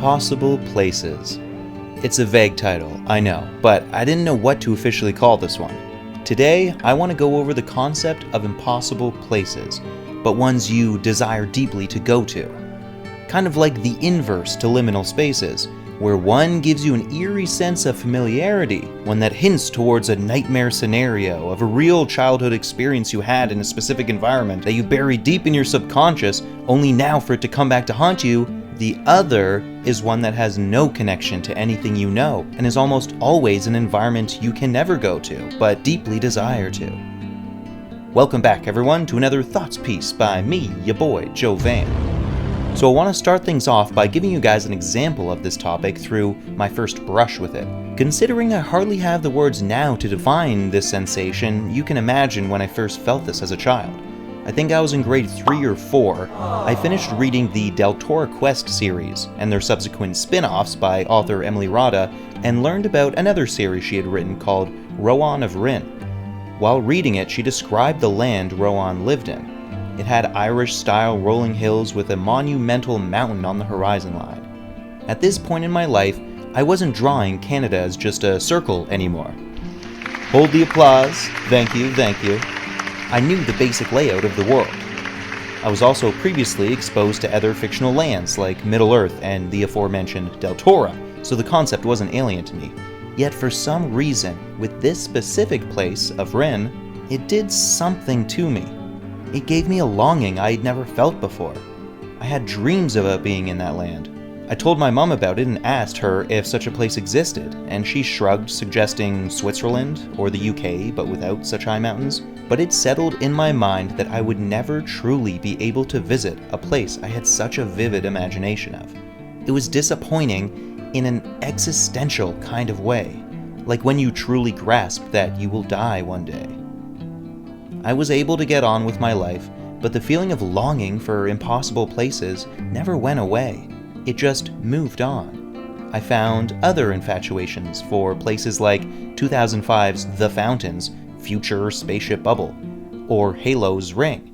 Impossible Places. It's a vague title, I know, but I didn't know what to officially call this one. Today, I want to go over the concept of impossible places, but ones you desire deeply to go to. Kind of like the inverse to liminal spaces, where one gives you an eerie sense of familiarity, one that hints towards a nightmare scenario of a real childhood experience you had in a specific environment that you buried deep in your subconscious, only now for it to come back to haunt you. The other is one that has no connection to anything you know, and is almost always an environment you can never go to, but deeply desire to. Welcome back, everyone, to another Thoughts piece by me, your boy, Joe Van. So I want to start things off by giving you guys an example of this topic through my first brush with it. Considering I hardly have the words now to define this sensation, you can imagine when I first felt this as a child. I think I was in grade 3 or 4. I finished reading the Deltora Quest series and their subsequent spin-offs by author Emily Rodda, and learned about another series she had written called Rowan of Rin. While reading it, she described the land Rowan lived in. It had Irish-style rolling hills with a monumental mountain on the horizon line. At this point in my life, I wasn't drawing Canada as just a circle anymore. Hold the applause. Thank you, thank you. I knew the basic layout of the world. I was also previously exposed to other fictional lands like Middle-earth and the aforementioned Deltora, so the concept wasn't alien to me. Yet for some reason, with this specific place of Rin, it did something to me. It gave me a longing I had never felt before. I had dreams about being in that land. I told my mom about it and asked her if such a place existed, and she shrugged, suggesting Switzerland or the UK, but without such high mountains. But it settled in my mind that I would never truly be able to visit a place I had such a vivid imagination of. It was disappointing in an existential kind of way, like when you truly grasp that you will die one day. I was able to get on with my life, but the feeling of longing for impossible places never went away. It just moved on. I found other infatuations for places like 2005's The Fountain's future spaceship bubble, or Halo's ring.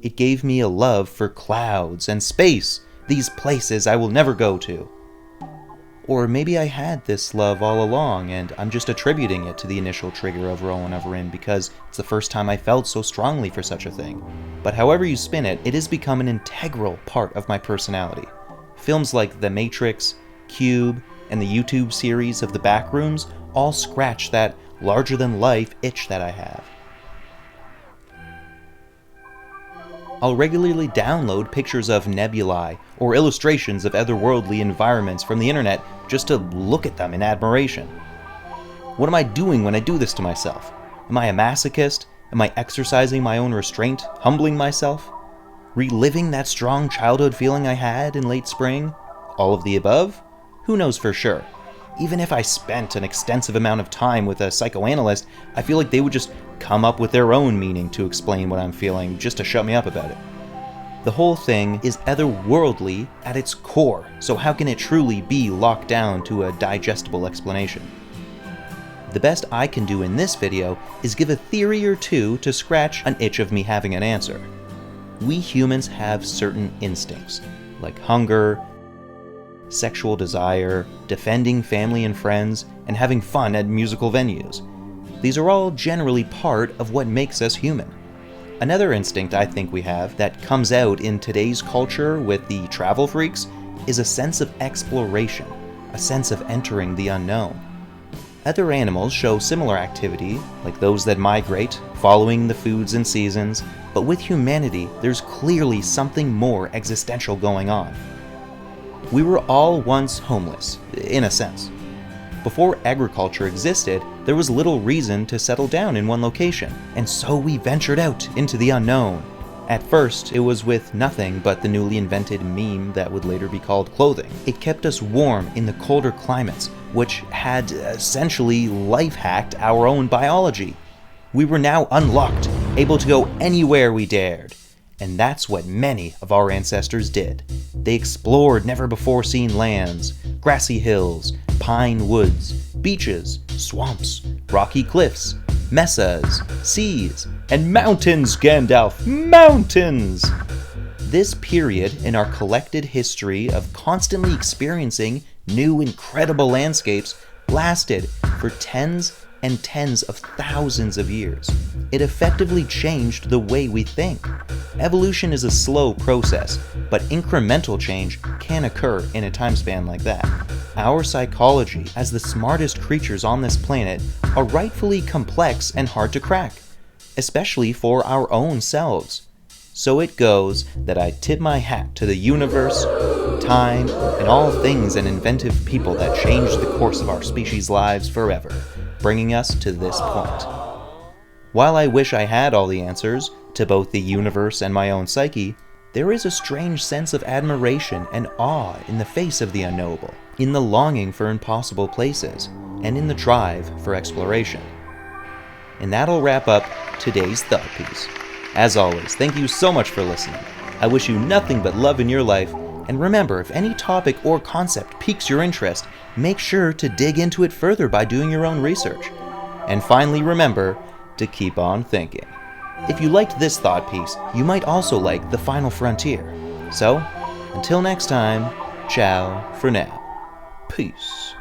It gave me a love for clouds and space, these places I will never go to. Or maybe I had this love all along, and I'm just attributing it to the initial trigger of Rowan of Rin because it's the first time I felt so strongly for such a thing. But however you spin it, it has become an integral part of my personality. Films like The Matrix, Cube, and the YouTube series of The Backrooms all scratch that larger-than-life itch that I have. I'll regularly download pictures of nebulae or illustrations of otherworldly environments from the internet just to look at them in admiration. What am I doing when I do this to myself? Am I a masochist? Am I exercising my own restraint, humbling myself? Reliving that strong childhood feeling I had in late spring? All of the above? Who knows for sure? Even if I spent an extensive amount of time with a psychoanalyst, I feel like they would just come up with their own meaning to explain what I'm feeling, just to shut me up about it. The whole thing is otherworldly at its core, so how can it truly be locked down to a digestible explanation? The best I can do in this video is give a theory or two to scratch an itch of me having an answer. We humans have certain instincts, like hunger, sexual desire, defending family and friends, and having fun at musical venues. These are all generally part of what makes us human. Another instinct I think we have that comes out in today's culture with the travel freaks is a sense of exploration, a sense of entering the unknown. Other animals show similar activity, like those that migrate, following the foods and seasons, but with humanity, there's clearly something more existential going on. We were all once homeless, in a sense. Before agriculture existed, there was little reason to settle down in one location, and so we ventured out into the unknown. At first, it was with nothing but the newly invented meme that would later be called clothing. It kept us warm in the colder climates, which had essentially life-hacked our own biology. We were now unlocked, able to go anywhere we dared. And that's what many of our ancestors did. They explored never-before-seen lands, grassy hills, pine woods, beaches, swamps, rocky cliffs, mesas, seas, and mountains, Gandalf, mountains! This period in our collected history of constantly experiencing new incredible landscapes lasted for tens and tens of thousands of years. It effectively changed the way we think. Evolution is a slow process, but incremental change can occur in a time span like that. Our psychology, as the smartest creatures on this planet, are rightfully complex and hard to crack, especially for our own selves. So it goes that I tip my hat to the universe, time, and all things and inventive people that changed the course of our species' lives forever, bringing us to this point. While I wish I had all the answers to both the universe and my own psyche, there is a strange sense of admiration and awe in the face of the unknowable, in the longing for impossible places, and in the drive for exploration. And that'll wrap up today's thought piece. As always, thank you so much for listening. I wish you nothing but love in your life, and remember, if any topic or concept piques your interest, make sure to dig into it further by doing your own research. And finally, remember to keep on thinking. If you liked this thought piece, you might also like The Final Frontier. So, until next time, ciao for now. Peace.